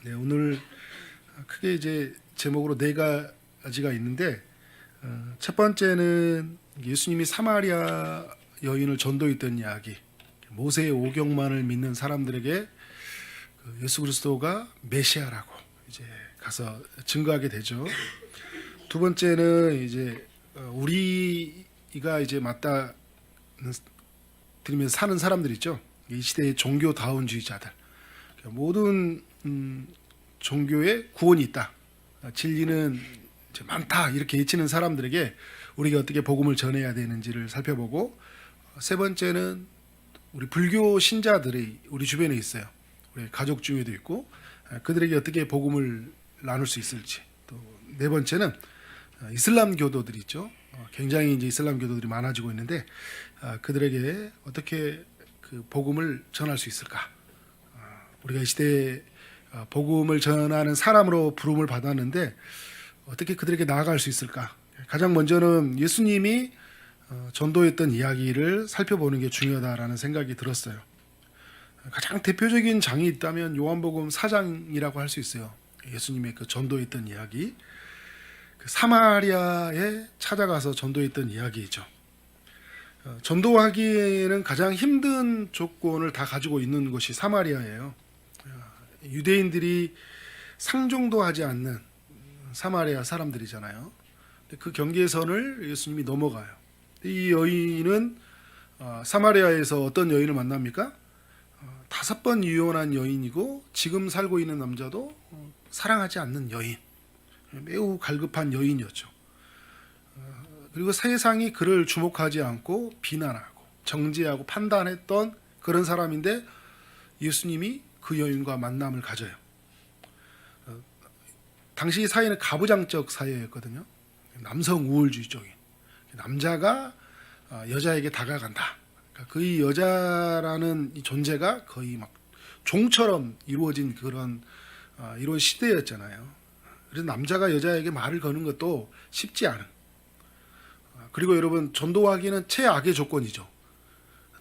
네, 오늘 크게 이제 제목으로 네 가지가 있는데 첫 번째는 예수님이 사마리아 여인을 전도했던 이야기. 모세의 오경만을 믿는 사람들에게 예수 그리스도가 메시아라고 이제 가서 증거하게 되죠. 두 번째는 이제 우리가 이제 맞다 들으면서 사는 사람들 있죠. 이 시대의 종교다운주의자들. 모든 종교에 구원이 있다. 진리는 이제 많다. 이렇게 외치는 사람들에게 우리가 어떻게 복음을 전해야 되는지를 살펴보고, 세 번째는 우리 불교 신자들이 우리 주변에 있어요. 우리 가족 중에도 있고 그들에게 어떻게 복음을 나눌 수 있을지. 또 네 번째는 이슬람 교도들이 있죠. 굉장히 이제 이슬람 교도들이 많아지고 있는데 그들에게 어떻게 그 복음을 전할 수 있을까? 우리가 이 시대에 복음을 전하는 사람으로 부름을 받았는데 어떻게 그들에게 나아갈 수 있을까? 가장 먼저는 예수님이 전도했던 이야기를 살펴보는 게 중요하다라는 생각이 들었어요. 가장 대표적인 장이 있다면 요한복음 4장이라고 할 수 있어요. 예수님의 그 전도했던 이야기, 그 사마리아에 찾아가서 전도했던 이야기이죠. 전도하기에는 가장 힘든 조건을 다 가지고 있는 곳이 사마리아예요. 유대인들이 상종도 하지 않는 사마리아 사람들이잖아요. 그 경계선을 예수님이 넘어가요. 이 여인은 사마리아에서 어떤 여인을 만납니까? 5번 이혼한 여인이고 지금 살고 있는 남자도 사랑하지 않는 여인, 매우 갈급한 여인이었죠. 그리고 세상이 그를 주목하지 않고 비난하고 정죄하고 판단했던 그런 사람인데 예수님이 그 여인과 만남을 가져요. 당시 사회는 가부장적 사회였거든요. 남성 우월주의적인 남자가 여자에게 다가간다. 그러니까 그 여자라는 이 존재가 거의 막 종처럼 이루어진 그런 이런 시대였잖아요. 그래서 남자가 여자에게 말을 거는 것도 쉽지 않은. 그리고 여러분, 전도하기는 최악의 조건이죠.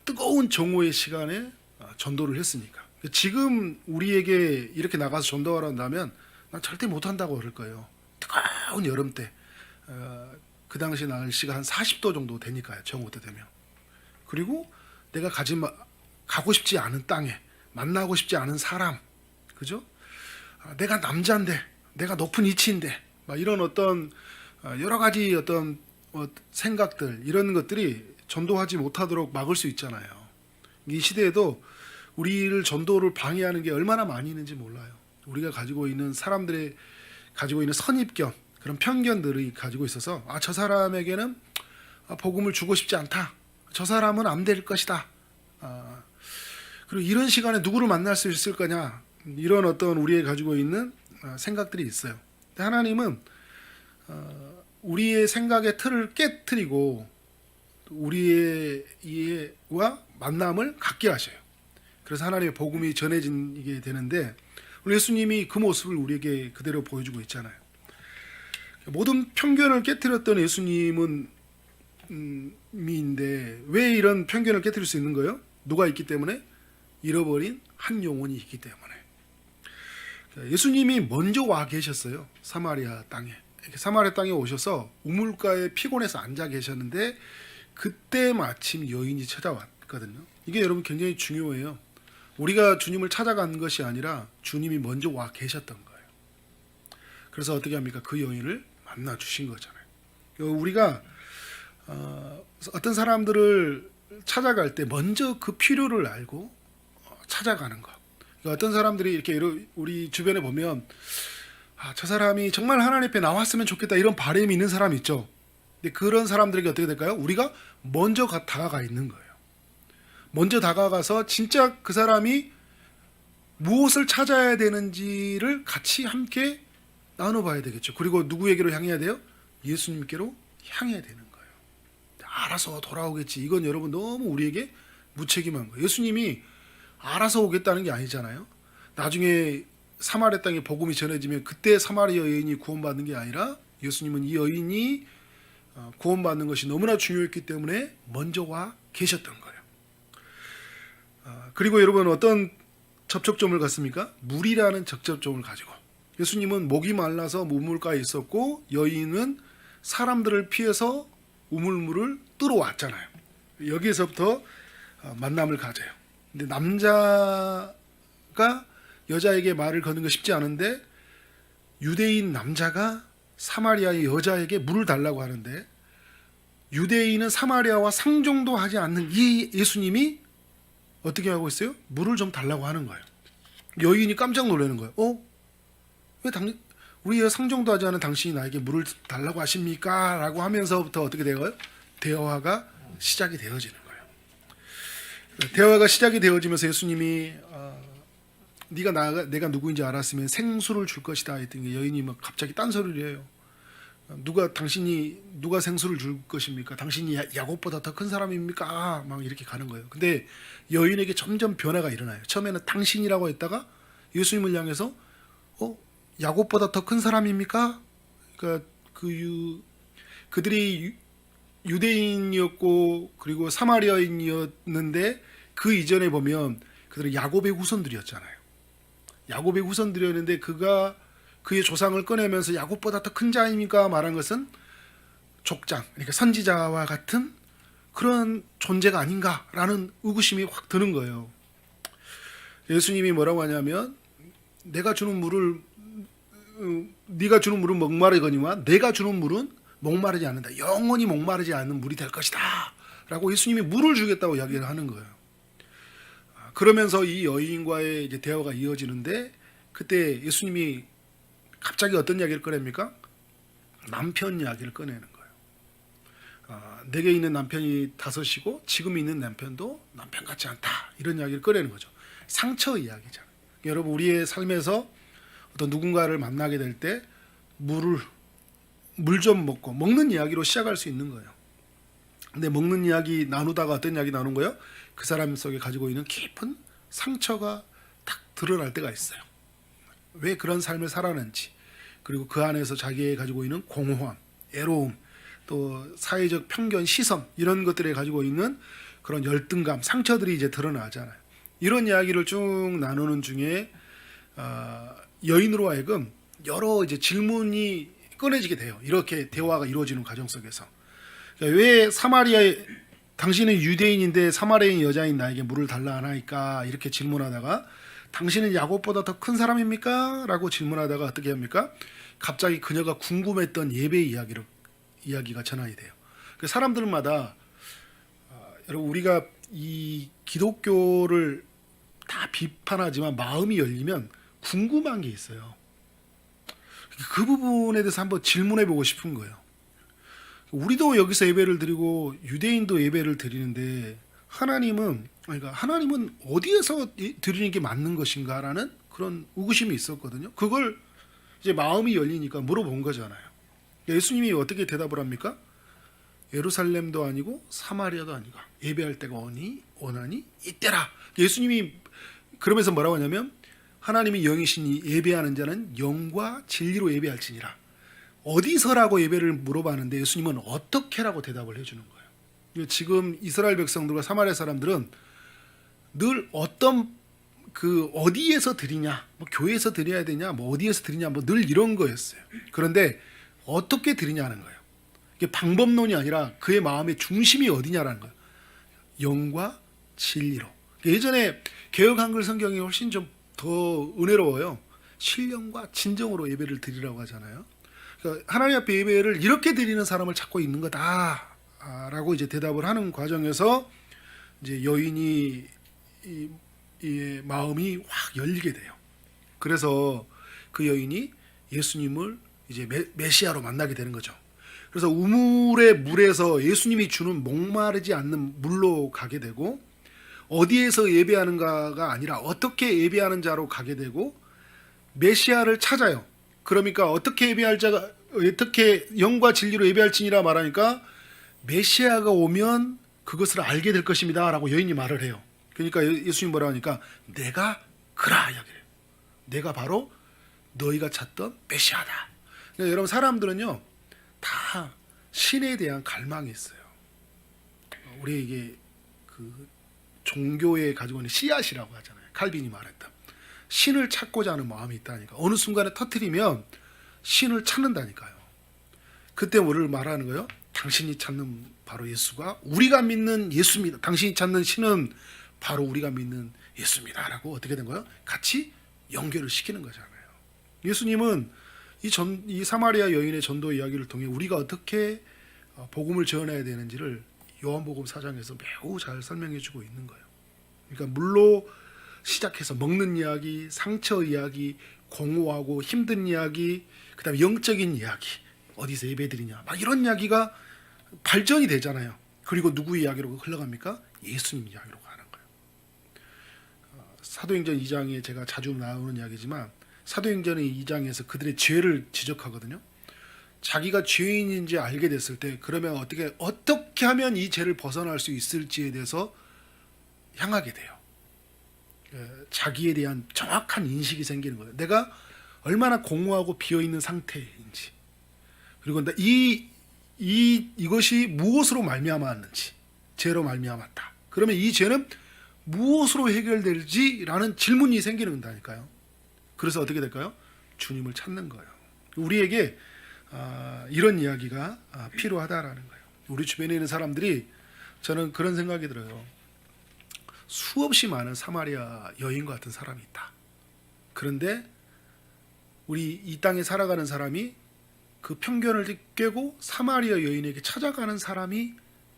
뜨거운 정오의 시간에 전도를 했으니까. 지금 우리에게 이렇게 나가서 전도하라 한다면 난 절대 못한다고 그럴 거예요. 뜨거운 여름 때 그 당시 날씨가 한 40도 정도 되니까요. 정오 때 되면. 그리고 내가 가고 싶지 않은 땅에 만나고 싶지 않은 사람, 그죠? 내가 남자인데, 내가 높은 위치인데, 막 이런 어떤 여러 가지 어떤 생각들, 이런 것들이 전도하지 못하도록 막을 수 있잖아요. 이 시대에도 우리를 전도를 방해하는 게 얼마나 많이 있는지 몰라요. 우리가 가지고 있는 사람들의 가지고 있는 선입견, 그런 편견들이 가지고 있어서 저 사람에게는 복음을 주고 싶지 않다. 저 사람은 안 될 것이다. 그리고 이런 시간에 누구를 만날 수 있을 거냐. 이런 어떤 우리의 가지고 있는 생각들이 있어요. 근데 하나님은 우리의 생각의 틀을 깨트리고 우리와 만남을 갖게 하셔요. 그래서 하나님의 복음이 전해지게 되는데 우리 예수님이 그 모습을 우리에게 그대로 보여주고 있잖아요. 모든 편견을 깨트렸던 예수님은 인데 왜 이런 편견을 깨트릴 수 있는 거예요? 누가 있기 때문에? 잃어버린 한 영혼이 있기 때문에. 예수님이 먼저 와 계셨어요. 사마리아 땅에. 사마리아 땅에 오셔서 우물가에 피곤해서 앉아 계셨는데 그때 마침 여인이 찾아왔거든요. 이게 여러분 굉장히 중요해요. 우리가 주님을 찾아간 것이 아니라 주님이 먼저 와 계셨던 거예요. 그래서 어떻게 합니까? 그 여인을 만나 주신 거잖아요. 우리가 어떤 사람들을 찾아갈 때 먼저 그 필요를 알고 찾아가는 것. 그러니까 어떤 사람들이 이렇게 우리 주변에 보면 저 사람이 정말 하나님 앞에 나왔으면 좋겠다 이런 바람이 있는 사람이 있죠. 근데 그런 사람들에게 어떻게 될까요? 우리가 먼저 다가가 있는 거예요. 먼저 다가가서 진짜 그 사람이 무엇을 찾아야 되는지를 같이 함께 나눠봐야 되겠죠. 그리고 누구에게로 향해야 돼요? 예수님께로 향해야 되는 거예요. 알아서 돌아오겠지. 이건 여러분 너무 우리에게 무책임한 거예요. 예수님이 알아서 오겠다는 게 아니잖아요. 나중에 사마리아 땅에 복음이 전해지면 그때 사마리아 여인이 구원받는 게 아니라 예수님은 이 여인이 구원받는 것이 너무나 중요했기 때문에 먼저 와 계셨던 거예요. 그리고 여러분 어떤 접촉점을 갖습니까? 물이라는 접촉점을 가지고. 예수님은 목이 말라서 우물가에 있었고 여인은 사람들을 피해서 우물물을 뜨러 왔잖아요. 여기에서부터 만남을 가져요. 근데 남자가 여자에게 말을 거는 거 쉽지 않은데 유대인 남자가 사마리아의 여자에게 물을 달라고 하는데 유대인은 사마리아와 상종도 하지 않는 이 예수님이 어떻게 하고 있어요? 물을 좀 달라고 하는 거예요. 여인이 깜짝 놀라는 거예요. 왜 우리 상종도 하지 않은 당신이 나에게 물을 달라고 하십니까? 라고 하면서부터 어떻게 돼요? 대화가 시작이 되어지는 거예요. 대화가 시작이 되어지면서 예수님이 내가 누구인지 알았으면 생수를 줄 것이다 했더니 여인이 막 갑자기 딴소리를 해요. 누가 생수를 줄 것입니까? 당신이 야곱보다 더 큰 사람입니까? 막 이렇게 가는 거예요. 근데 여인에게 점점 변화가 일어나요. 처음에는 당신이라고 했다가 예수님을 향해서 야곱보다 더 큰 사람입니까? 그러니까 그들이 유대인이었고 그리고 사마리아인이었는데 그 이전에 보면 그들은 야곱의 후손들이었잖아요. 야곱의 후손들이었는데 그의 조상을 꺼내면서 야곱보다 더 큰 자입니까? 말한 것은 족장, 그러니까 선지자와 같은 그런 존재가 아닌가라는 의구심이 확 드는 거예요. 예수님이 뭐라고 하냐면 네가 주는 물은 목마르거니와 내가 주는 물은 목마르지 않는다. 영원히 목마르지 않는 물이 될 것이다. 라고 예수님이 물을 주겠다고 이야기를 하는 거예요. 그러면서 이 여인과의 이제 대화가 이어지는데 그때 예수님이 갑자기 어떤 이야기를 꺼냅니까? 남편 이야기를 꺼내는 거예요. 내게 있는 남편이 5이고 지금 있는 남편도 남편 같지 않다. 이런 이야기를 꺼내는 거죠. 상처 이야기잖아요. 여러분 우리의 삶에서 어떤 누군가를 만나게 될 때 물 좀 먹고 먹는 이야기로 시작할 수 있는 거예요. 근데 먹는 이야기 나누다가 어떤 이야기 나눈 거예요? 그 사람 속에 가지고 있는 깊은 상처가 딱 드러날 때가 있어요. 왜 그런 삶을 살았는지, 그리고 그 안에서 자기의 가지고 있는 공허함, 애로움, 또 사회적 편견, 시선 이런 것들에 가지고 있는 그런 열등감, 상처들이 이제 드러나잖아요. 이런 이야기를 쭉 나누는 중에 여인으로 하여금 여러 이제 질문이 꺼내지게 돼요. 이렇게 대화가 이루어지는 과정 속에서 왜 당신은 유대인인데 사마리아인 여자인 나에게 물을 달라 하나이까 이렇게 질문하다가 당신은 야곱보다 더 큰 사람입니까? 라고 질문하다가 어떻게 합니까? 갑자기 그녀가 궁금했던 예배의 이야기가 전환이 돼요. 사람들마다 여러분 우리가 이 기독교를 다 비판하지만 마음이 열리면 궁금한 게 있어요. 그 부분에 대해서 한번 질문해 보고 싶은 거예요. 우리도 여기서 예배를 드리고 유대인도 예배를 드리는데 하나님은 어디에서 드리는 게 맞는 것인가라는 그런 의구심이 있었거든요. 그걸 이제 마음이 열리니까 물어본 거잖아요. 예수님이 어떻게 대답을 합니까? 예루살렘도 아니고 사마리아도 아니고 예배할 때가 오나니 이때라. 예수님이 그러면서 뭐라고 하냐면 하나님이 영이시니 예배하는 자는 영과 진리로 예배할지니라. 어디서라고 예배를 물어봤는데 예수님은 어떻게라고 대답을 해주는 거예요. 지금 이스라엘 백성들과 사마리아 사람들은 늘 어디에서 드리냐, 교회에서 드려야 되냐, 어디에서 드리냐, 늘 이런 거였어요. 그런데 어떻게 드리냐는 거예요. 이게 방법론이 아니라 그의 마음의 중심이 어디냐라는 거예요. 영과 진리로. 예전에 개역 한글 성경이 훨씬 좀 더 은혜로워요. 신령과 진정으로 예배를 드리라고 하잖아요. 그러니까 하나님 앞에 예배를 이렇게 드리는 사람을 찾고 있는 거다라고 이제 대답을 하는 과정에서 이제 여인이 이 마음이 확 열리게 돼요. 그래서 그 여인이 예수님을 이제 메시아로 만나게 되는 거죠. 그래서 우물의 물에서 예수님이 주는 목마르지 않는 물로 가게 되고 어디에서 예배하는가가 아니라 어떻게 예배하는 자로 가게 되고 메시아를 찾아요. 그러니까 어떻게 영과 진리로 예배할지니라 말하니까 메시아가 오면 그것을 알게 될 것입니다 라고 여인이 말을 해요. 그러니까 예수님 뭐라 하니까 내가 그라 이야기를 해요. 내가 바로 너희가 찾던 메시아다. 그러니까 여러분 사람들은요 다 신에 대한 갈망이 있어요. 우리 이게 종교에 가지고 있는 씨앗이라고 하잖아요. 칼빈이 말했다. 신을 찾고자 하는 마음이 있다니까. 어느 순간에 터뜨리면 신을 찾는다니까요. 그때 뭐를 말하는 거예요? 당신이 찾는 바로 예수가 우리가 믿는 예수입니다. 당신이 찾는 신은 바로 우리가 믿는 예수입니다. 라고 어떻게 된 거예요? 같이 연결을 시키는 거잖아요. 예수님은 이 사마리아 여인의 전도 이야기를 통해 우리가 어떻게 복음을 전해야 되는지를 요한복음 4장에서 매우 잘 설명해 주고 있는 거예요. 그러니까 물로 시작해서 먹는 이야기, 상처 이야기, 공허하고 힘든 이야기, 그다음에 영적인 이야기, 어디서 예배드리냐, 막 이런 이야기가 발전이 되잖아요. 그리고 누구 이야기로 흘러갑니까? 예수님 이야기로 가는 거예요. 사도행전 2장에 제가 자주 나오는 이야기지만 사도행전 2장에서 그들의 죄를 지적하거든요. 자기가 죄인인지 알게 됐을 때 그러면 어떻게 하면 이 죄를 벗어날 수 있을지에 대해서 향하게 돼요. 자기에 대한 정확한 인식이 생기는 거예요. 내가 얼마나 공허하고 비어있는 상태인지, 그리고 이것이 무엇으로 말미암았는지, 죄로 말미암았다. 그러면 이 죄는 무엇으로 해결될지라는 질문이 생기는 거니까요. 그래서 어떻게 될까요? 주님을 찾는 거예요. 우리에게 이런 이야기가 필요하다라는 거예요. 우리 주변에 있는 사람들이, 저는 그런 생각이 들어요. 수없이 많은 사마리아 여인과 같은 사람이 있다. 그런데 우리 이 땅에 살아가는 사람이 그 편견을 깨고 사마리아 여인에게 찾아가는 사람이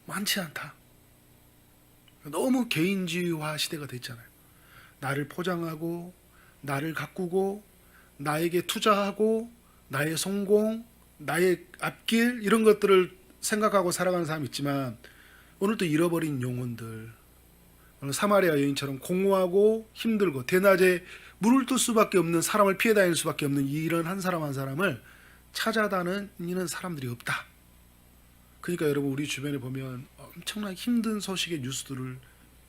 많지 않다. 너무 개인주의화 시대가 됐잖아요. 나를 포장하고 나를 가꾸고 나에게 투자하고 나의 성공, 나의 앞길, 이런 것들을 생각하고 살아가는 사람이 있지만, 오늘 또 잃어버린 영혼들, 오늘 사마리아 여인처럼 공허하고 힘들고 대낮에 물을 뜰 수밖에 없는, 사람을 피해 다닐 수밖에 없는 이런 한 사람 한 사람을 찾아다니는 사람들이 없다. 그러니까 여러분, 우리 주변에 보면 엄청나게 힘든 소식의 뉴스들을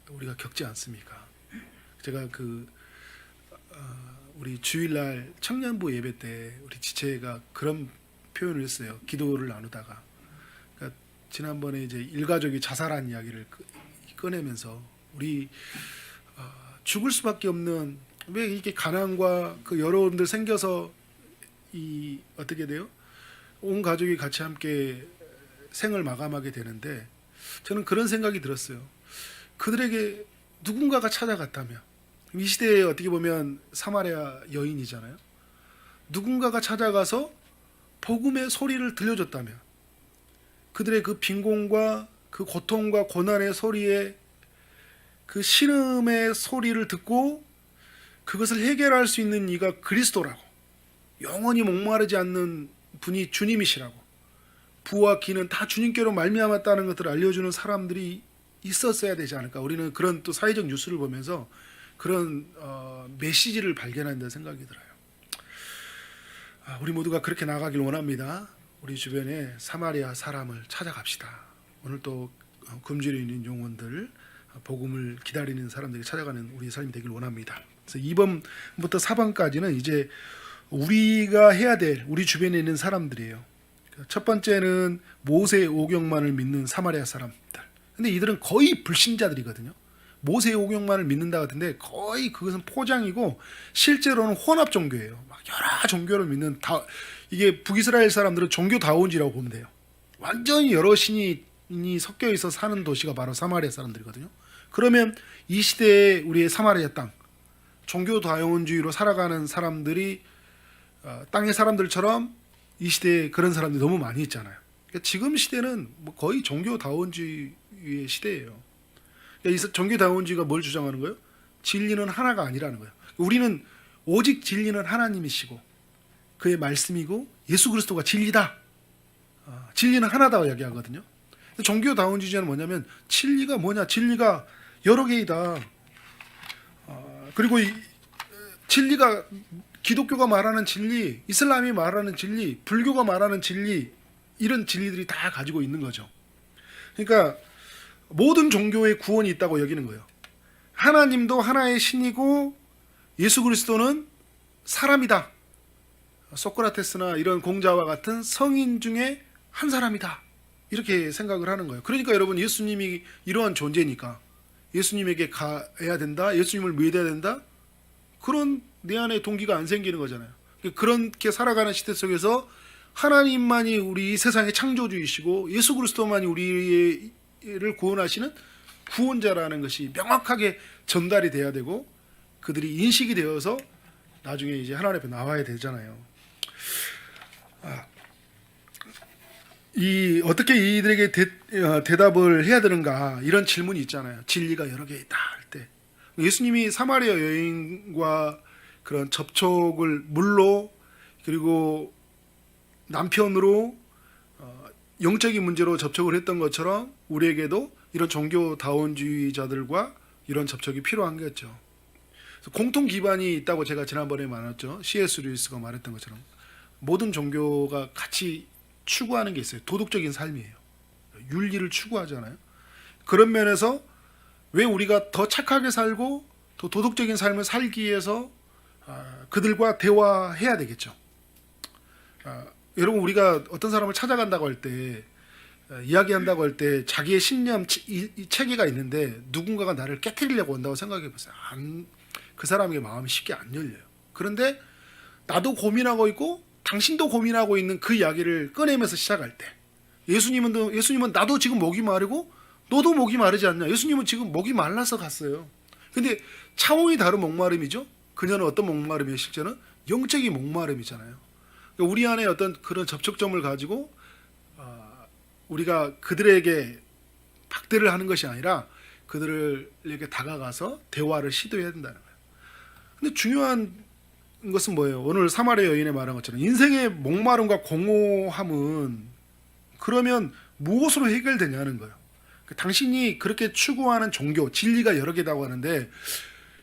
우리가 겪지 않습니까? 제가 우리 주일날 청년부 예배 때 우리 지체가 그런 표현을 했어요. 기도를 나누다가, 그러니까 지난번에 이제 일가족이 자살한 이야기를 꺼내면서 우리 죽을 수밖에 없는, 왜 이렇게 가난과 그 여러분들 생겨서 어떻게 돼요? 온 가족이 같이 함께 생을 마감하게 되는데, 저는 그런 생각이 들었어요. 그들에게 누군가가 찾아갔다면, 이 시대에 어떻게 보면 사마리아 여인이잖아요. 누군가가 찾아가서 복음의 소리를 들려줬다면, 그들의 그 빈곤과 그 고통과 고난의 소리에, 그 신음의 소리를 듣고 그것을 해결할 수 있는 이가 그리스도라고, 영원히 목마르지 않는 분이 주님이시라고, 부와 기는 다 주님께로 말미암았다는 것들을 알려주는 사람들이 있었어야 되지 않을까. 우리는 그런 또 사회적 뉴스를 보면서 그런 메시지를 발견한다는 생각이 들어요. 우리 모두가 그렇게 나가길 원합니다. 우리 주변에 사마리아 사람을 찾아갑시다. 오늘 또 굶주려 있는 영혼들, 복음을 기다리는 사람들이 찾아가는 우리 삶이 되길 원합니다. 그래서 2번부터 4번까지는 이제 우리가 해야 될, 우리 주변에 있는 사람들이에요. 첫 번째는 모세의 오경만을 믿는 사마리아 사람들. 근데 이들은 거의 불신자들이거든요. 모세의 오경만을 믿는다 같은데 거의 그것은 포장이고 실제로는 혼합 종교예요. 막 여러 종교를 믿는, 이게 북이스라엘 사람들은 종교 다원지라고 보면 돼요. 완전히 여러 신이 섞여 있어 사는 도시가 바로 사마리아 사람들이거든요. 그러면 이 시대에 우리의 사마리아 땅, 종교 다원주의로 살아가는 사람들이 땅의 사람들처럼 이 시대에 그런 사람들이 너무 많이 있잖아요. 그러니까 지금 시대는 뭐 거의 종교 다원주의의 시대예요. 그러니까 이 종교 다원주의가 뭘 주장하는 거예요? 진리는 하나가 아니라는 거예요. 우리는 오직 진리는 하나님이시고 그의 말씀이고 예수 그리스도가 진리다. 진리는 하나다 이야기하거든요. 종교 다원주의자는 뭐냐면, 진리가 뭐냐? 진리가 여러 개이다. 그리고 진리가 기독교가 말하는 진리, 이슬람이 말하는 진리, 불교가 말하는 진리, 이런 진리들이 다 가지고 있는 거죠. 그러니까 모든 종교에 구원이 있다고 여기는 거예요. 하나님도 하나의 신이고 예수 그리스도는 사람이다. 소크라테스나 이런 공자와 같은 성인 중에 한 사람이다. 이렇게 생각을 하는 거예요. 그러니까 여러분, 예수님이 이러한 존재니까 예수님에게 가야 된다, 예수님을 믿어야 된다, 그런 내 안에 동기가 안 생기는 거잖아요. 그렇게 살아가는 시대 속에서 하나님만이 우리 세상의 창조주이시고 예수 그리스도만이 우리를 구원하시는 구원자라는 것이 명확하게 전달이 돼야 되고 그들이 인식이 되어서 나중에 이제 하나님 앞에 나와야 되잖아요. 어떻게 이들에게 대답을 해야 되는가 이런 질문이 있잖아요. 진리가 여러 개 있다 할 때 예수님이 사마리아 여인과 그런 접촉을 물로 그리고 남편으로 영적인 문제로 접촉을 했던 것처럼 우리에게도 이런 종교다원주의자들과 이런 접촉이 필요한 거죠. 공통 기반이 있다고 제가 지난번에 말했죠. C.S. 루이스가 말했던 것처럼 모든 종교가 같이 추구하는 게 있어요. 도덕적인 삶이에요. 윤리를 추구하잖아요. 그런 면에서 왜 우리가 더 착하게 살고 더 도덕적인 삶을 살기 위해서 그들과 대화해야 되겠죠. 여러분 우리가 어떤 사람을 찾아간다고 할 때 이야기한다고 할 때 자기의 신념 이 체계가 있는데 누군가가 나를 깨트리려고 한다고 생각해 보세요. 그 사람에게 마음이 쉽게 안 열려요. 그런데 나도 고민하고 있고 당신도 고민하고 있는 그 이야기를 꺼내면서 시작할 때 예수님은 나도 지금 목이 마르고 너도 목이 마르지 않냐. 예수님은 지금 목이 말라서 갔어요. 근데 차원이 다른 목마름이죠. 그녀는 어떤 목마름이에요? 실제는 영적인 목마름이잖아요. 그러니까 우리 안에 어떤 그런 접촉점을 가지고 우리가 그들에게 박대를 하는 것이 아니라 그들에게 다가가서 대화를 시도해야 된다는 거예요. 근데 중요한 것은 뭐예요? 오늘 사마리아 여인의 말한 것처럼 인생의 목마름과 공허함은 그러면 무엇으로 해결되냐는 거예요. 당신이 그렇게 추구하는 종교, 진리가 여러 개라고 하는데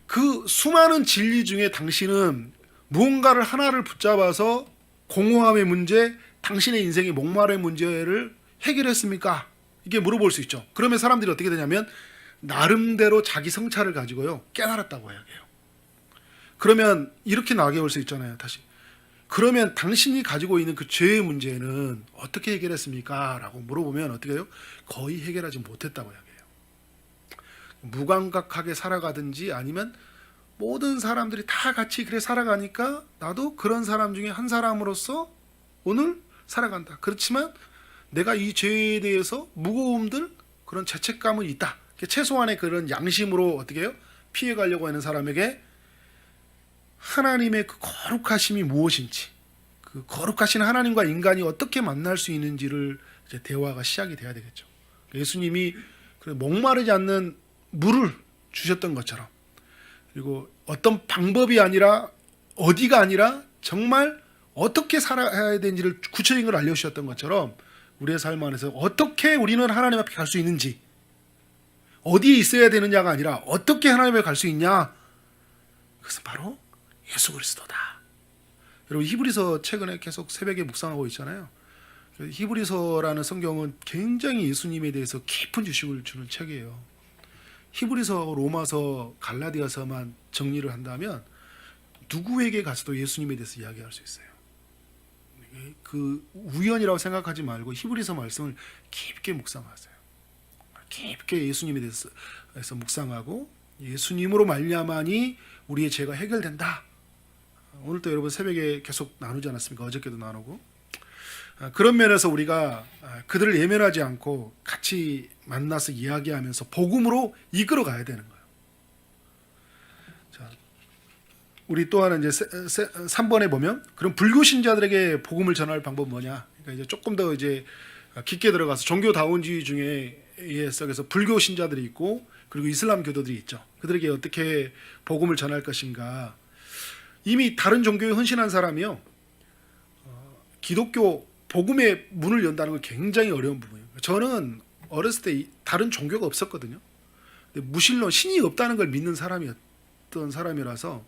그 수많은 진리 중에 당신은 무언가를 하나를 붙잡아서 공허함의 문제, 당신의 인생의 목마름의 문제를 해결했습니까? 이게 물어볼 수 있죠. 그러면 사람들이 어떻게 되냐면 나름대로 자기 성찰을 가지고요 깨달았다고 이야기해요. 그러면 이렇게 나게 올 수 있잖아요. 다시 그러면 당신이 가지고 있는 그 죄의 문제는 어떻게 해결했습니까? 라고 물어보면 어떻게 해요? 거의 해결하지 못했다고 이야기해요. 무감각하게 살아가든지 아니면 모든 사람들이 다 같이 그래 살아가니까 나도 그런 사람 중에 한 사람으로서 오늘 살아간다. 그렇지만 내가 이 죄에 대해서 무거움들 그런 죄책감은 있다. 최소한의 그런 양심으로 어떻게 해요? 피해가려고 하는 사람에게 하나님의 그 거룩하심이 무엇인지, 그 거룩하신 하나님과 인간이 어떻게 만날 수 있는지를 이제 대화가 시작이 돼야 되겠죠. 예수님이 목마르지 않는 물을 주셨던 것처럼, 그리고 어떤 방법이 아니라 어디가 아니라 정말 어떻게 살아야 되는지를 구체적인 걸 알려주셨던 것처럼 우리의 삶 안에서 어떻게 우리는 하나님 앞에 갈 수 있는지, 어디에 있어야 되느냐가 아니라 어떻게 하나님 앞에 갈 수 있냐, 그것은 바로 예수 그리스도다. 여러분 히브리서 최근에 계속 새벽에 묵상하고 있잖아요. 히브리서라는 성경은 굉장히 예수님에 대해서 깊은 지식을 주는 책이에요. 히브리서, 로마서, 갈라디아서만 정리를 한다면 누구에게 가서도 예수님에 대해서 이야기할 수 있어요. 그 우연이라고 생각하지 말고 히브리서 말씀을 깊게 묵상하세요. 깊게 예수님에 대해서 묵상하고 예수님으로 말미암아니 우리의 죄가 해결된다. 오늘도 여러분 새벽에 계속 나누지 않았습니까? 어저께도 나누고. 그런 면에서 우리가 그들을 예면하지 않고 같이 만나서 이야기하면서 복음으로 이끌어 가야 되는 거예요. 자, 우리 또 하나 이제 3번에 보면 그럼 불교 신자들에게 복음을 전할 방법은 뭐냐? 그러니까 이제 조금 더 이제 깊게 들어가서 종교다원주의 중에 속에서 불교 신자들이 있고 그리고 이슬람 교도들이 있죠. 그들에게 어떻게 복음을 전할 것인가? 이미 다른 종교에 헌신한 사람이요, 기독교 복음의 문을 연다는 건 굉장히 어려운 부분이에요. 저는 어렸을 때 다른 종교가 없었거든요. 근데 무신론, 신이 없다는 걸 믿는 사람이었던 사람이라서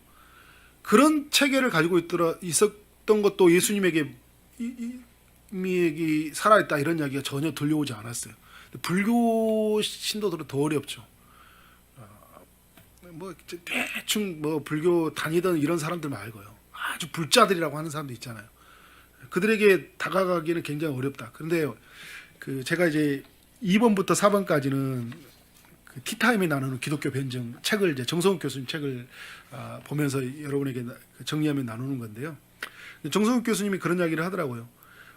그런 체계를 가지고 있었던 것도 예수님에게 이미 살아있다 이런 이야기가 전혀 들려오지 않았어요. 불교 신도들은 더 어렵죠. 뭐 대충 뭐 불교 다니던 이런 사람들 말고요, 아주 불자들이라고 하는 사람도 있잖아요. 그들에게 다가가기는 굉장히 어렵다. 그런데 그 제가 이제 2번부터 4번까지는 그 티타임에 나누는 기독교 변증 책을 이제 정성욱 교수님 책을 보면서 여러분에게 정리하면 나누는 건데요. 정성욱 교수님이 그런 이야기를 하더라고요.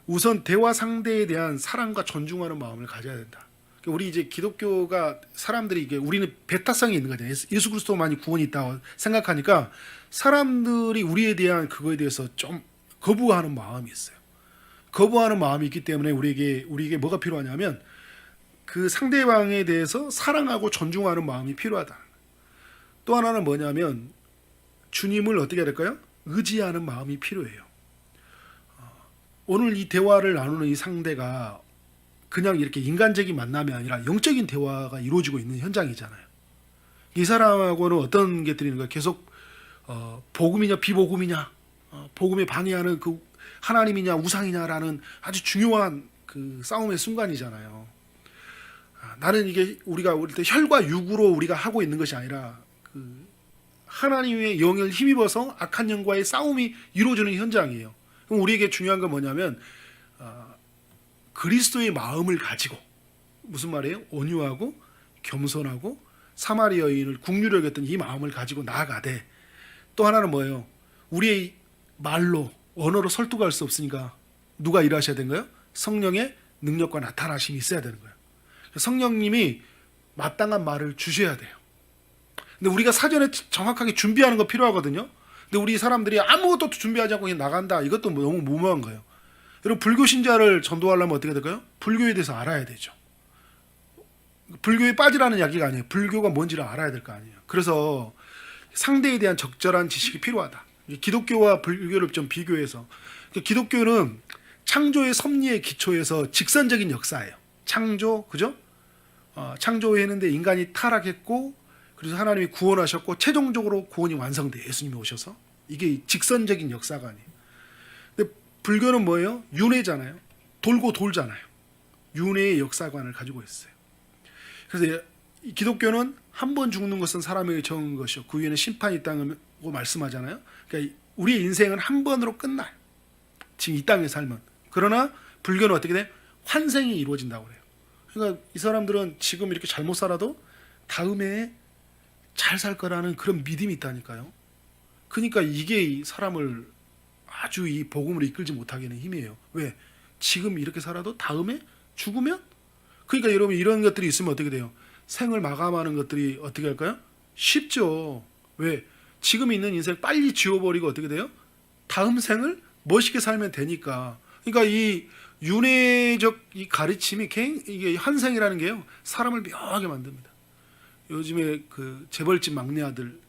우선 대화 상대에 대한 사랑과 존중하는 마음을 가져야 된다. 우리 이제 기독교가 사람들이 이게 우리는 배타성이 있는 거잖아요. 예수 그리스도만이 구원이 있다고 생각하니까 사람들이 우리에 대한 그거에 대해서 좀 거부하는 마음이 있어요. 거부하는 마음이 있기 때문에 우리에게 뭐가 필요하냐면 그 상대방에 대해서 사랑하고 존중하는 마음이 필요하다. 또 하나는 뭐냐면 주님을 어떻게 해야 될까요? 의지하는 마음이 필요해요. 오늘 이 대화를 나누는 이 상대가 그냥 이렇게 인간적인 만남이 아니라 영적인 대화가 이루어지고 있는 현장이잖아요. 이 사람하고는 어떤 게 들리는가? 계속 복음이냐 비복음이냐, 복음에 방해하는 그 하나님이냐 우상이냐라는 아주 중요한 그 싸움의 순간이잖아요. 나는 이게 우리가 때 혈과 육으로 우리가 하고 있는 것이 아니라 그 하나님의 영을 힘입어서 악한 영과의 싸움이 이루어지는 현장이에요. 그럼 우리에게 중요한 건 뭐냐면 그리스도의 마음을 가지고, 무슨 말이에요? 온유하고 겸손하고 사마리아 여인을 국률을 여겼던 이 마음을 가지고 나아가되, 또 하나는 뭐예요? 우리의 말로 언어로 설득할 수 없으니까 누가 일하셔야 되는 거예요? 성령의 능력과 나타나심이 있어야 되는 거예요. 성령님이 마땅한 말을 주셔야 돼요. 근데 우리가 사전에 정확하게 준비하는 거 필요하거든요. 근데 우리 사람들이 아무것도 준비하지 않고 그냥 나간다. 이것도 너무 무모한 거예요. 여러분, 불교 신자를 전도하려면 어떻게 될까요? 불교에 대해서 알아야 되죠. 불교에 빠지라는 이야기가 아니에요. 불교가 뭔지를 알아야 될 거 아니에요. 그래서 상대에 대한 적절한 지식이 필요하다. 기독교와 불교를 좀 비교해서, 기독교는 창조의 섭리의 기초에서 직선적인 역사예요. 창조, 그죠? 창조했는데 인간이 타락했고, 그래서 하나님이 구원하셨고, 최종적으로 구원이 완성돼요. 예수님이 오셔서. 이게 직선적인 역사가 아니에요. 근데 불교는 뭐예요? 윤회잖아요. 돌고 돌잖아요. 윤회의 역사관을 가지고 있어요. 그래서 기독교는 한 번 죽는 것은 사람에게 정한 것이요, 그 위에는 심판이 있다고 말씀하잖아요. 그러니까 우리의 인생은 한 번으로 끝나요. 지금 이 땅의 삶은. 그러나 불교는 어떻게 돼? 환생이 이루어진다고 그래요. 그러니까 이 사람들은 지금 이렇게 잘못 살아도 다음에 잘 살 거라는 그런 믿음이 있다니까요. 그러니까 이게 이 사람을 아주 이 복음으로 이끌지 못하게 하는 힘이에요. 왜? 지금 이렇게 살아도 다음에 죽으면? 그러니까 여러분, 이런 것들이 있으면 어떻게 돼요? 생을 마감하는 것들이 어떻게 할까요? 쉽죠. 왜? 지금 있는 인생 빨리 지워버리고 어떻게 돼요? 다음 생을 멋있게 살면 되니까. 그러니까 이 윤회적 이 가르침이 이게 환생이라는 게요, 사람을 묘하게 만듭니다. 요즘에 그 재벌집 막내 아들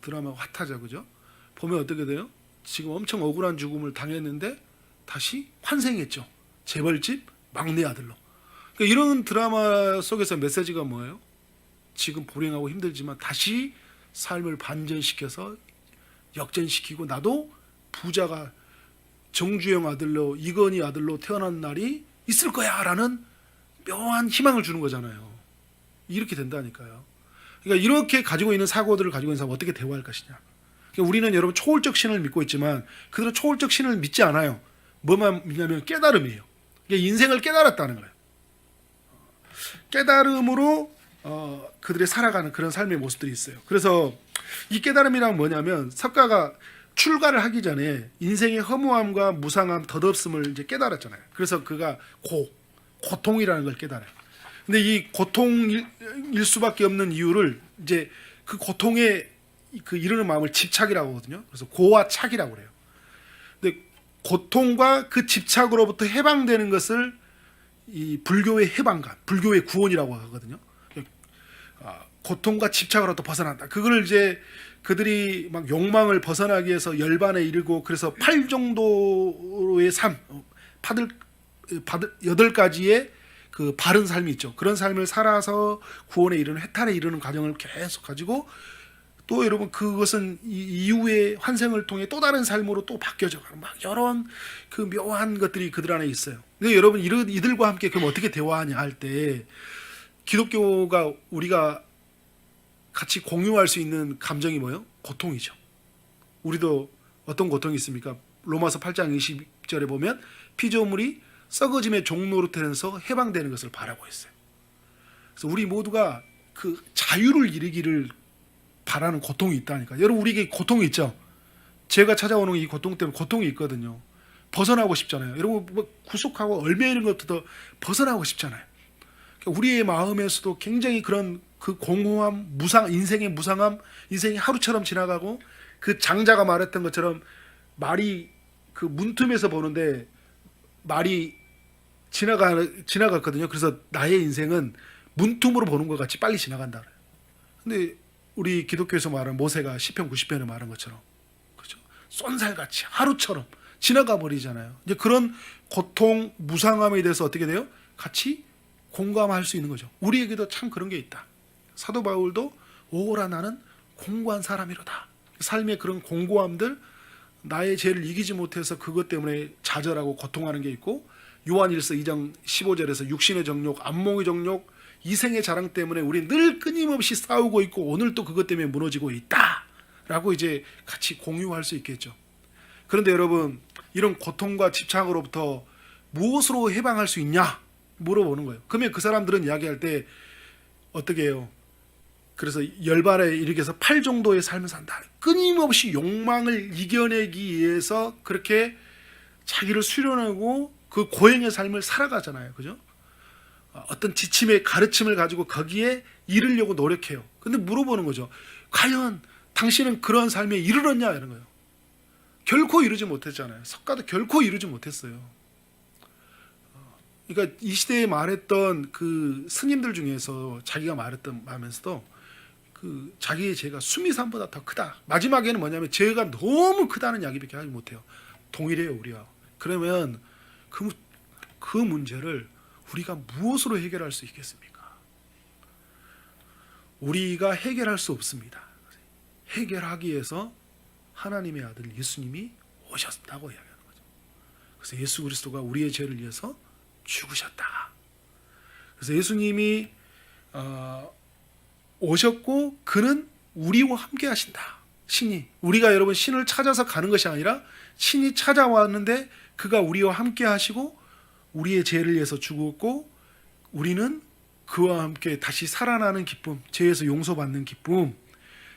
드라마 핫하죠, 그죠? 보면 어떻게 돼요? 지금 엄청 억울한 죽음을 당했는데 다시 환생했죠. 재벌집 막내 아들로. 그러니까 이런 드라마 속에서 메시지가 뭐예요? 지금 불행하고 힘들지만 다시 삶을 반전시켜서 역전시키고, 나도 부자가 정주영 아들로, 이건희 아들로 태어난 날이 있을 거야 라는 묘한 희망을 주는 거잖아요. 이렇게 된다니까요. 그러니까 이렇게 가지고 있는 사고들을 가지고 있는 사람은 어떻게 대화할 것이냐. 그러니까 우리는 여러분 초월적 신을 믿고 있지만 그들은 초월적 신을 믿지 않아요. 뭐만 믿냐면 깨달음이에요. 그러니까 인생을 깨달았다는 거예요. 깨달음으로 그들의 살아가는 그런 삶의 모습들이 있어요. 그래서 이 깨달음이란 뭐냐면, 석가가 출가를 하기 전에 인생의 허무함과 무상함, 덧없음을 이제 깨달았잖아요. 그래서 그가 고통이라는 걸 깨달아요. 근데 이 고통일 수밖에 없는 이유를 이제 그 고통에 그 이르는 마음을 집착이라고 하거든요. 그래서 고와 착이라고 그래요. 근데 고통과 그 집착으로부터 해방되는 것을 이 불교의 해방감, 불교의 구원이라고 하거든요. 고통과 집착으로부터 벗어난다. 그걸 이제 그들이 막 욕망을 벗어나기 위해서 열반에 이르고, 그래서 8정도의 삶, 8가지의 그 바른 삶이 있죠. 그런 삶을 살아서 구원에 이르는, 해탈에 이르는 과정을 계속 가지고, 또 여러분 그것은 이후에 환생을 통해 또 다른 삶으로 또 바뀌어져 가는 막 여러 그 묘한 것들이 그들 안에 있어요. 근데 여러분 이들과 함께 그럼 어떻게 대화하냐 할 때, 기독교가 우리가 같이 공유할 수 있는 감정이 뭐예요? 고통이죠. 우리도 어떤 고통이 있습니까? 로마서 8장 20절에 보면 피조물이 썩어짐의 종노릇에서 해방되는 것을 바라고 있어요. 그래서 우리 모두가 그 자유를 이루기를 바라는 고통이 있다니까. 여러분 우리에게 고통이 있죠. 죄가 찾아오는 이 고통 때문에 고통이 있거든요. 벗어나고 싶잖아요. 여러분 뭐 구속하고 얽매이는 것부터 벗어나고 싶잖아요. 그러니까 우리의 마음에서도 굉장히 그런 그 공허함, 인생의 무상함, 인생이 하루처럼 지나가고 그 장자가 말했던 것처럼 말이 그 문틈에서 보는데 말이 지나갔거든요. 그래서 나의 인생은 문틈으로 보는 것 같이 빨리 지나간다 그래요. 근데 우리 기독교에서 말하는 모세가 시편 90편에 말한 것처럼 그렇죠? 쏜살같이 하루처럼 지나가 버리잖아요. 이제 그런 고통, 무상함에 대해서 어떻게 돼요? 같이 공감할 수 있는 거죠. 우리에게도 참 그런 게 있다. 사도 바울도 오라 나는 공고한 사람이로다. 삶의 그런 공고함들, 나의 죄를 이기지 못해서 그것 때문에 좌절하고 고통하는 게 있고, 요한일서 2장 15절에서 육신의 정욕, 안목의 정욕, 이생의 자랑 때문에 우리 늘 끊임없이 싸우고 있고 오늘 또 그것 때문에 무너지고 있다라고 이제 같이 공유할 수 있겠죠. 그런데 여러분, 이런 고통과 집착으로부터 무엇으로 해방할 수 있냐 물어보는 거예요. 그러면 그 사람들은 이야기할 때 어떻게 해요? 그래서 열반에 일으켜서 8 정도의 삶을 산다. 끊임없이 욕망을 이겨내기 위해서 그렇게 자기를 수련하고 그 고행의 삶을 살아가잖아요. 그죠? 어떤 지침의 가르침을 가지고 거기에 이르려고 노력해요. 근데 물어보는 거죠. 과연 당신은 그런 삶에 이르렀냐? 이런 거예요. 결코 이루지 못했잖아요. 석가도 결코 이루지 못했어요. 그러니까 이 시대에 말했던 그 스님들 중에서 자기가 말하면서도 그 자기의 죄가 수미산보다 더 크다. 마지막에는 뭐냐면 죄가 너무 크다는 이야기밖에 하지 못해요. 동일해요, 우리와. 그러면 그 문제를 우리가 무엇으로 해결할 수 있겠습니까? 우리가 해결할 수 없습니다. 해결하기 위해서 하나님의 아들 예수님이 오셨다고 이야기하는 거죠. 그래서 예수 그리스도가 우리의 죄를 위해서 죽으셨다. 그래서 예수님이 오셨고 그는 우리와 함께 하신다. 신이, 우리가 여러분 신을 찾아서 가는 것이 아니라 신이 찾아왔는데 그가 우리와 함께 하시고 우리의 죄를 위해서 죽었고 우리는 그와 함께 다시 살아나는 기쁨, 죄에서 용서받는 기쁨,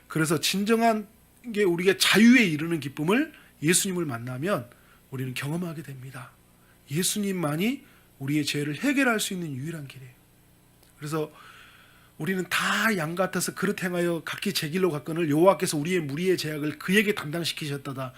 그래서 진정한 게 우리가 자유에 이르는 기쁨을 예수님을 만나면 우리는 경험하게 됩니다. 예수님만이 우리의 죄를 해결할 수 있는 유일한 길이에요. 그래서 우리는 다 양 같아서 그릇 행하여 각기 제 길로 갔거늘 여호와께서 우리의 무리의 죄악을 그에게 담당시키셨다다.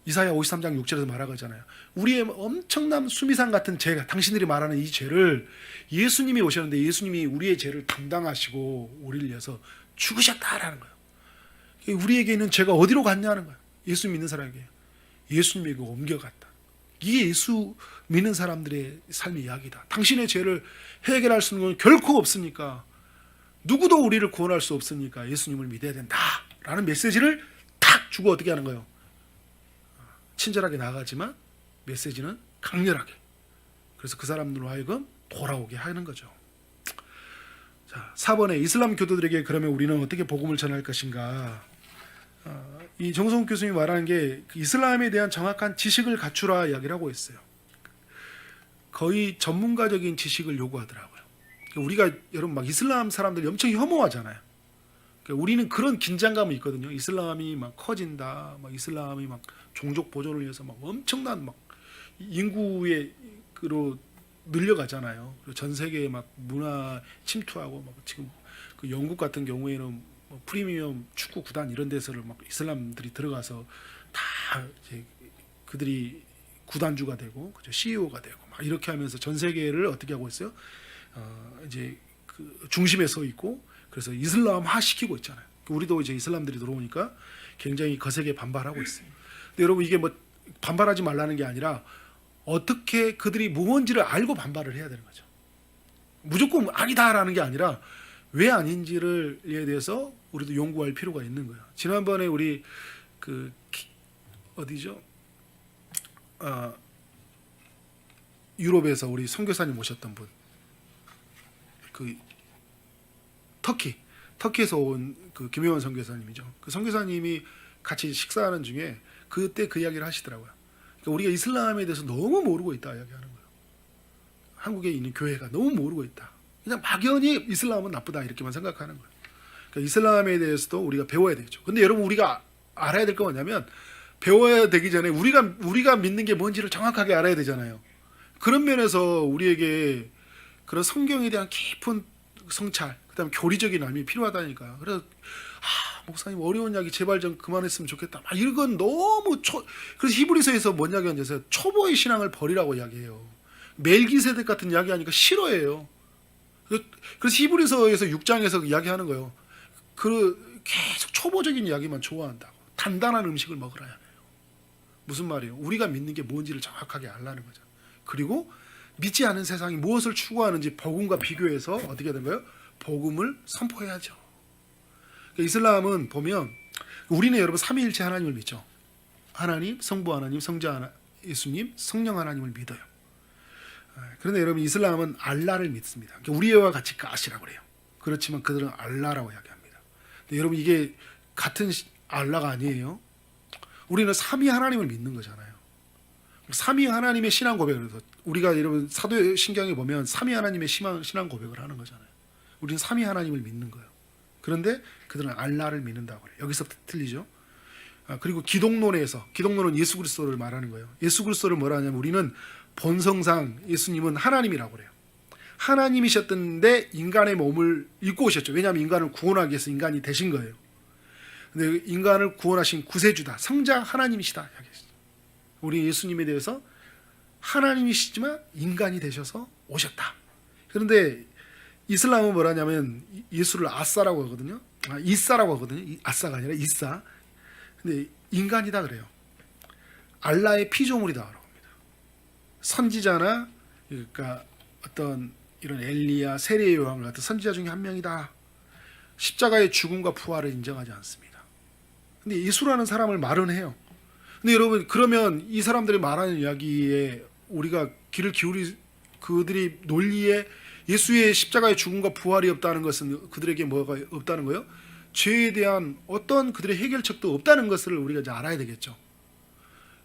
이사야 53장 6절에서 말하잖아요. 우리의 엄청난 수미산 같은 죄, 당신들이 말하는 이 죄를 예수님이 오셨는데 예수님이 우리의 죄를 담당하시고 우리를 위해서 죽으셨다라는 거예요. 우리에게 있는 죄가 어디로 갔냐는 거예요. 예수 믿는 사람에게 예수님에게 옮겨갔다. 이게 예수 믿는 사람들의 삶의 이야기다. 당신의 죄를 해결할 수 있는 건 결코 없으니까, 누구도 우리를 구원할 수 없으니까 예수님을 믿어야 된다라는 메시지를 탁 주고 어떻게 하는 거예요? 친절하게 나가지만 메시지는 강렬하게. 그래서 그 사람들로 하여금 돌아오게 하는 거죠. 자, 4번에 이슬람 교도들에게 그러면 우리는 어떻게 복음을 전할 것인가? 이 정성욱 교수님이 말하는 게 이슬람에 대한 정확한 지식을 갖추라 이야기를 하고 있어요. 거의 전문가적인 지식을 요구하더라고요. 우리가 여러분 막 이슬람 사람들이 엄청 혐오하잖아요. 우리는 그런 긴장감이 있거든요. 이슬람이 막 커진다, 막 이슬람이 막 종족 보존을 위해서 막 엄청난 막 인구로 늘려가잖아요. 그리고 전 세계에 막 문화 침투하고 막 지금 그 영국 같은 경우에는 뭐 프리미엄 축구 구단 이런 데서를 막 이슬람들이 들어가서 다 이제 그들이 구단주가 되고 그죠? CEO가 되고 막 이렇게 하면서 전 세계를 어떻게 하고 있어요? 이제 그 중심에 서 있고 그래서 이슬람화 시키고 있잖아요. 우리도 이제 이슬람들이 들어오니까 굉장히 거세게 반발하고 있어요. 근데 여러분 이게 뭐 반발하지 말라는 게 아니라 어떻게 그들이 무언지를 알고 반발을 해야 되는 거죠. 무조건 아니다라는 게 아니라 왜 아닌지를에 대해서 우리도 연구할 필요가 있는 거예요. 지난번에 우리 그 어디죠? 유럽에서 우리 선교사님 모셨던 분, 그 터키에서 온 그 김혜원 선교사님이죠. 그 선교사님이 같이 식사하는 중에 그때 그 이야기를 하시더라고요. 그러니까 우리가 이슬람에 대해서 너무 모르고 있다 이야기하는 거예요. 한국에 있는 교회가 너무 모르고 있다. 그냥 막연히 이슬람은 나쁘다 이렇게만 생각하는 거예요. 그러니까 이슬람에 대해서도 우리가 배워야 되겠죠. 근데 여러분 우리가 알아야 될 거 뭐냐면 배워야 되기 전에 우리가 믿는 게 뭔지를 정확하게 알아야 되잖아요. 그런 면에서 우리에게 그런 성경에 대한 깊은 성찰, 그다음에 교리적인 알미 필요하다니까요. 그래서 목사님 어려운 이야기 제발 좀 그만했으면 좋겠다. 막 이건 너무 그래서 히브리서에서 뭔 이야기 하냐면 초보의 신앙을 버리라고 이야기해요. 멜기세덱 같은 이야기 하니까 싫어해요. 그래서 히브리서에서 6장에서 이야기하는 거예요. 계속 초보적인 이야기만 좋아한다고. 단단한 음식을 먹으라 해요. 무슨 말이에요? 우리가 믿는 게 뭔지를 정확하게 알라는 거죠. 그리고 믿지 않은 세상이 무엇을 추구하는지 복음과 비교해서 어떻게 된 거예요? 복음을 선포해야죠. 그러니까 이슬람은 보면 우리는 여러분 삼위일체 하나님을 믿죠. 하나님, 성부 하나님, 성자 예수님, 성령 하나님을 믿어요. 그런데 여러분 이슬람은 알라를 믿습니다. 그러니까 우리와 같이 가시라고 그래요. 그렇지만 그들은 알라라고 이야기합니다. 근데 여러분 이게 같은 알라가 아니에요. 우리는 삼위 하나님을 믿는 거잖아요. 삼위 하나님의 신앙 고백을 해서 우리가 여러분 사도신경에 보면 삼위 하나님의 신앙 고백을 하는 거잖아요. 우리는 삼위 하나님을 믿는 거예요. 그런데 그들은 알라를 믿는다고 그래요. 여기서부터 틀리죠. 그리고 기독론은 예수 그리스도를 말하는 거예요. 예수 그리스도를 뭐라 하냐면 우리는 본성상 예수님은 하나님이라고 그래요. 하나님이셨던데 인간의 몸을 입고 오셨죠. 왜냐하면 인간을 구원하기 위해서 인간이 되신 거예요. 근데 인간을 구원하신 구세주다, 성자 하나님이시다. 우리 예수님에 대해서 하나님이시지만 인간이 되셔서 오셨다. 그런데 이슬람은 뭐라냐면 예수를 아싸라고 하거든요. 이사라고 하거든요. 아싸가 아니라 이사. 근데 인간이다 그래요. 알라의 피조물이다 그러고 합니다. 선지자나 그러니까 어떤 이런 엘리야, 세례 요한을 같은 선지자 중에 한 명이다. 십자가의 죽음과 부활을 인정하지 않습니다. 근데 예수라는 사람을 말은 해요. 근데 여러분 그러면 이 사람들이 말하는 이야기에 우리가 귀를 그들이 논리에 예수의 십자가의 죽음과 부활이 없다는 것은 그들에게 뭐가 없다는 거예요? 죄에 대한 어떤 그들의 해결책도 없다는 것을 우리가 이제 알아야 되겠죠.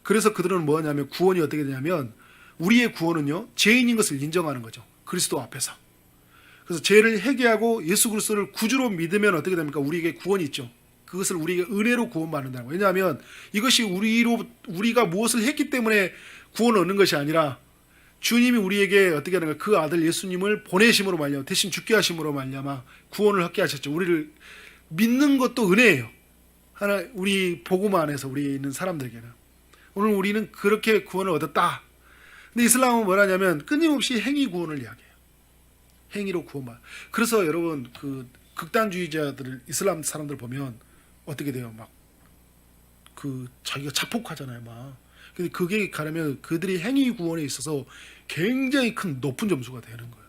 그래서 그들은 뭐냐면 구원이 어떻게 되냐면 우리의 구원은요 죄인인 것을 인정하는 거죠. 그리스도 앞에서. 그래서 죄를 회개하고 예수 그리스도를 구주로 믿으면 어떻게 됩니까? 우리에게 구원이 있죠. 그것을 우리가 은혜로 구원받는다는 거예요. 왜냐하면 이것이 우리가 무엇을 했기 때문에 구원을 얻는 것이 아니라 주님이 우리에게 어떻게 하는가? 그 아들 예수님을 보내심으로 말미암아 대신 죽게 하심으로 말미암아 구원을 얻게 하셨죠. 우리를 믿는 것도 은혜예요. 우리 복음 안에서 우리 있는 사람들에게는 오늘 우리는 그렇게 구원을 얻었다. 근데 이슬람은 뭐라냐면 끊임없이 행위 구원을 이야기해요. 행위로 구원받아. 그래서 여러분 그 극단주의자들 이슬람 사람들 보면 어떻게 돼요? 막 자기가 자폭하잖아요, 막. 근데 그게 가려면 그들이 행위 구원에 있어서 굉장히 높은 점수가 되는 거예요.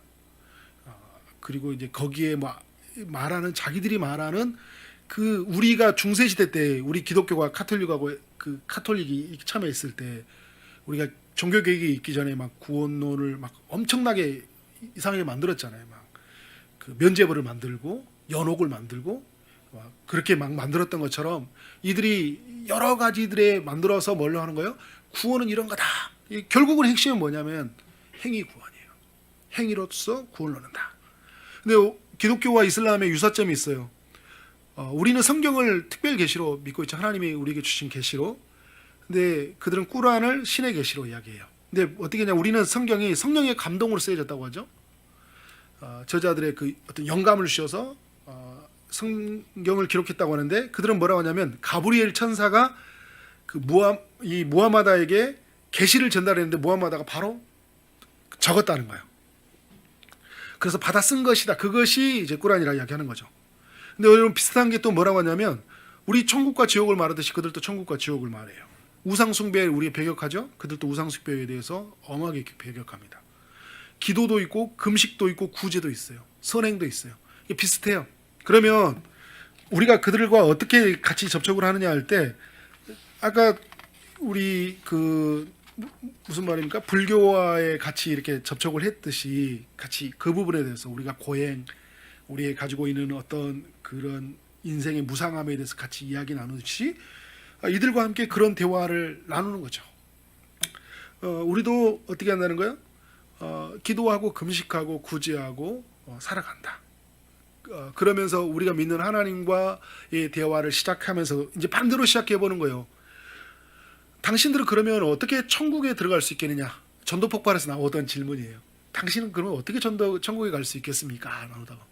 그리고 이제 거기에 자기들이 말하는 그 우리가 중세시대 때 우리 기독교가 카톨릭이 참여했을 때 우리가 종교개혁이 있기 전에 막 구원론을 막 엄청나게 이상하게 만들었잖아요. 막 그 면죄부를 만들고 연옥을 만들고 그렇게 막 만들었던 것처럼 이들이 여러 가지들에 만들어서 뭘로 하는 거예요? 구원은 이런 거다. 결국은 핵심은 뭐냐면 행위 구원이에요. 행위로서 구원을 얻는다. 근데 기독교와 이슬람의 유사점이 있어요. 우리는 성경을 특별 계시로 믿고 있죠. 하나님이 우리에게 주신 계시로. 근데 그들은 꾸란을 신의 계시로 이야기해요. 근데 어떻게 하냐? 우리는 성경이 성령의 감동으로 쓰여졌다고 하죠. 저자들의 그 어떤 영감을 주셔서 성경을 기록했다고 하는데 그들은 뭐라고 하냐면 가브리엘 천사가 이 무함마다에게 계시를 전달했는데 무함마다가 바로 적었다는 거예요. 그래서 받아 쓴 것이다. 그것이 이제 꾸란이라 이야기하는 거죠. 근데 여러분 비슷한 게 또 뭐라고 하냐면 우리 천국과 지옥을 말하듯이 그들도 천국과 지옥을 말해요. 우상 숭배에 우리 배격하죠. 그들도 우상 숭배에 대해서 엄하게 배격합니다. 기도도 있고 금식도 있고 구제도 있어요. 선행도 있어요. 이게 비슷해요. 그러면 우리가 그들과 어떻게 같이 접촉을 하느냐 할 때 아까 우리 무슨 말입니까? 불교와의 같이 이렇게 접촉을 했듯이 같이 그 부분에 대해서 우리가 우리의 가지고 있는 어떤 그런 인생의 무상함에 대해서 같이 이야기 나누듯이 이들과 함께 그런 대화를 나누는 거죠. 우리도 어떻게 한다는 거예요? 기도하고 금식하고 구제하고 살아간다. 그러면서 우리가 믿는 하나님과의 대화를 시작하면서 이제 반대로 시작해 보는 거예요. 당신들은 그러면 어떻게 천국에 들어갈 수 있겠느냐? 전도 폭발에서 나오던 질문이에요. 당신은 그러면 어떻게 천국에 갈 수 있겠습니까? 나오다가.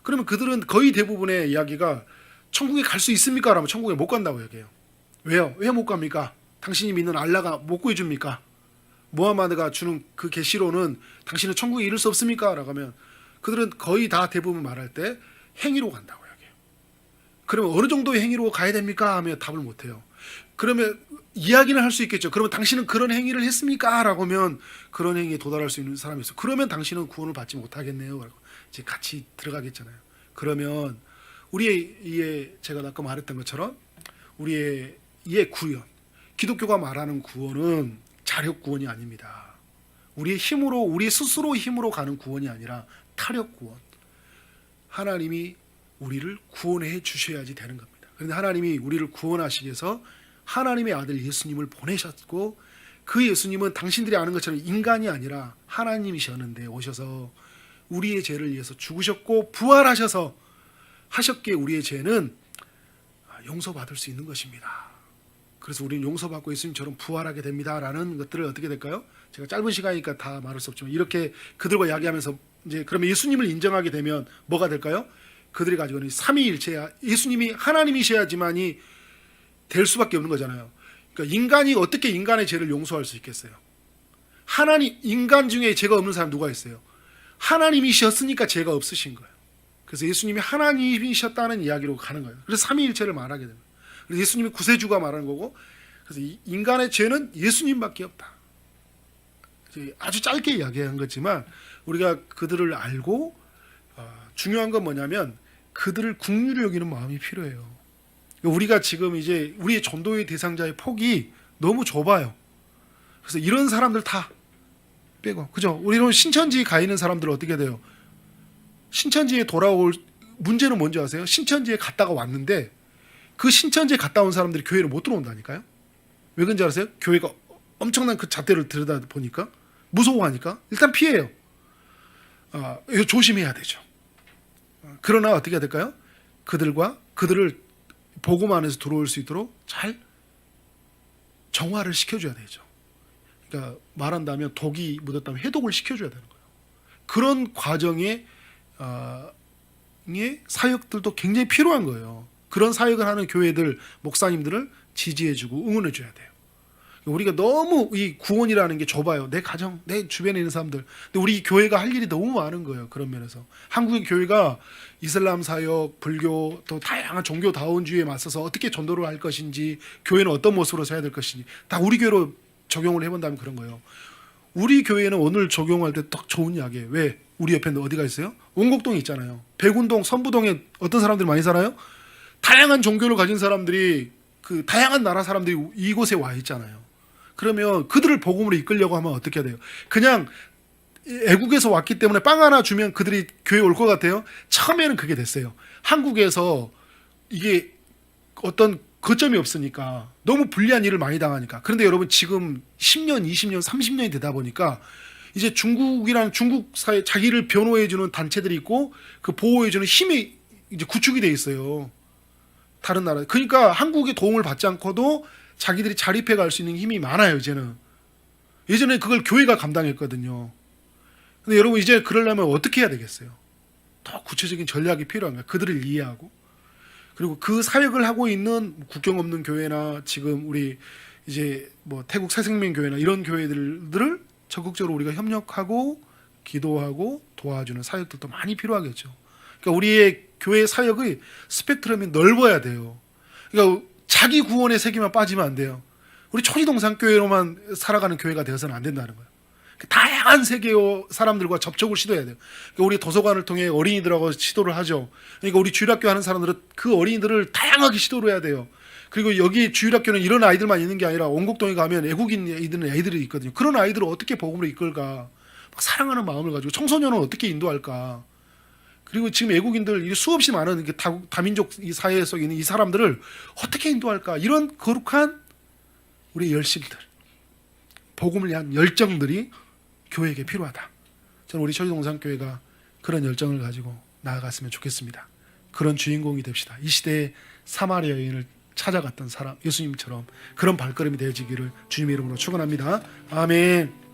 그러면 그들은 거의 대부분의 이야기가 천국에 갈 수 있습니까? 라면 천국에 못 간다고 얘기해요. 왜요? 왜 못 갑니까? 당신이 믿는 알라가 못 구해줍니까? 무하마드가 주는 그 계시로는 당신은 천국에 이를 수 없습니까? 라고 하면 그들은 거의 다 대부분 말할 때 행위로 간다고 얘기해요. 그러면 어느 정도의 행위로 가야 됩니까? 하면 답을 못해요. 그러면 이야기는 할 수 있겠죠. 그러면 당신은 그런 행위를 했습니까? 라고 하면 그런 행위에 도달할 수 있는 사람이 있어요. 그러면 당신은 구원을 받지 못하겠네요. 라고 이제 같이 들어가겠잖아요. 그러면 우리의 제가 아까 말했던 것처럼 우리의 구원, 기독교가 말하는 구원은 자력 구원이 아닙니다. 우리의 힘으로, 우리 스스로 힘으로 가는 구원이 아니라 타력 구원. 하나님이 우리를 구원해 주셔야지 되는 겁니다. 그런데 하나님이 우리를 구원하시기 위해서 하나님의 아들 예수님을 보내셨고, 그 예수님은 당신들이 아는 것처럼 인간이 아니라 하나님이셨는데 오셔서 우리의 죄를 위해서 죽으셨고 부활하셔서 하셨기에 우리의 죄는 용서받을 수 있는 것입니다. 그래서 우리는 용서받고 예수님처럼 부활하게 됩니다. 라는 것들을 어떻게 될까요? 제가 짧은 시간이니까 다 말할 수 없지만 이렇게 그들과 이야기하면서 이제 그러면 예수님을 인정하게 되면 뭐가 될까요? 그들이 가지고 있는 삼위일체야, 예수님이 하나님이셔야지만이 될 수밖에 없는 거잖아요. 그러니까 인간이 어떻게 인간의 죄를 용서할 수 있겠어요? 하나님, 인간 중에 죄가 없는 사람 누가 있어요? 하나님이셨으니까 죄가 없으신 거예요. 그래서 예수님이 하나님이셨다는 이야기로 가는 거예요. 그래서 삼위일체를 말하게 되는 거예요. 그래서 예수님이 구세주가 말하는 거고, 그래서 인간의 죄는 예수님밖에 없다. 아주 짧게 이야기한 거지만 우리가 그들을 알고 중요한 건 뭐냐면 그들을 긍휼히 여기는 마음이 필요해요. 우리가 지금 이제 우리의 전도의 대상자의 폭이 너무 좁아요. 그래서 이런 사람들 다 빼고, 그죠? 우리는 신천지에 가 있는 사람들은 어떻게 돼요? 신천지에 돌아올 문제는 뭔지 아세요? 신천지에 갔다가 왔는데 그 신천지에 갔다 온 사람들이 교회를 못 들어온다니까요. 왜 그런지 아세요? 교회가 엄청난 그 잣대를 들여다 보니까 무서워하니까 일단 피해요. 이거 조심해야 되죠. 그러나 어떻게 해야 될까요? 그들을 복음 안에서 들어올 수 있도록 잘 정화를 시켜줘야 되죠. 그러니까 말한다면 독이 묻었다면 해독을 시켜줘야 되는 거예요. 그런 과정에 사역들도 굉장히 필요한 거예요. 그런 사역을 하는 교회들, 목사님들을 지지해주고 응원해줘야 돼요. 우리가 너무 이 구원이라는 게 좁아요. 내 가정, 내 주변에 있는 사람들. 근데 우리 교회가 할 일이 너무 많은 거예요. 그런 면에서 한국의 교회가 이슬람 사역, 불교, 또 다양한 종교다원주의에 맞서서 어떻게 전도를 할 것인지, 교회는 어떤 모습으로 서야 될 것인지 다 우리 교회로 적용을 해본다면 그런 거예요. 우리 교회는 오늘 적용할 때 딱 좋은 이야기예요. 왜? 우리 옆에 어디가 있어요? 원곡동에 있잖아요. 백운동, 선부동에 어떤 사람들이 많이 살아요? 다양한 종교를 가진 사람들이, 그 다양한 나라 사람들이 이곳에 와 있잖아요. 그러면 그들을 복음으로 이끌려고 하면 어떻게 해야 돼요? 그냥 애국에서 왔기 때문에 빵 하나 주면 그들이 교회 올 것 같아요? 처음에는 그게 됐어요. 한국에서 이게 어떤 거점이 없으니까 너무 불리한 일을 많이 당하니까. 그런데 여러분 지금 10년, 20년, 30년이 되다 보니까 이제 중국이랑 중국 사회 자기를 변호해주는 단체들이 있고 그 보호해주는 힘이 이제 구축이 돼 있어요. 다른 나라. 그러니까 한국의 도움을 받지 않고도 자기들이 자립해 갈 수 있는 힘이 많아요. 이제는. 예전에 그걸 교회가 감당했거든요. 근데 여러분 이제 그러려면 어떻게 해야 되겠어요? 더 구체적인 전략이 필요한 거예요. 그들을 이해하고, 그리고 그 사역을 하고 있는 국경 없는 교회나 지금 우리 이제 뭐 태국 새생명교회나 이런 교회들을 적극적으로 우리가 협력하고 기도하고 도와주는 사역들도 많이 필요하겠죠. 그러니까 우리의 교회 사역의 스펙트럼이 넓어야 돼요. 그러니까 자기 구원의 세계만 빠지면 안 돼요. 우리 초지동산교회로만 살아가는 교회가 되어서는 안 된다는 거예요. 다양한 세계의 사람들과 접촉을 시도해야 돼요. 그러니까 우리 도서관을 통해 어린이들하고 시도를 하죠. 그러니까 우리 주일학교 하는 사람들은 그 어린이들을 다양하게 시도를 해야 돼요. 그리고 여기 주일학교는 이런 아이들만 있는 게 아니라 원곡동에 가면 애국인 애들이 있거든요. 그런 아이들을 어떻게 복음으로 이끌까? 막 사랑하는 마음을 가지고 청소년을 어떻게 인도할까? 그리고 지금 애국인들 수없이 많은 다민족 사회 속에 있는 이 사람들을 어떻게 인도할까? 이런 거룩한 우리의 열심들, 복음을 위한 열정들이 교회에게 필요하다. 저는 우리 초지동산교회가 그런 열정을 가지고 나아갔으면 좋겠습니다. 그런 주인공이 됩시다. 이 시대에 사마리아 여인을 찾아갔던 사람 예수님처럼 그런 발걸음이 되어지기를 주님의 이름으로 축원합니다. 아멘.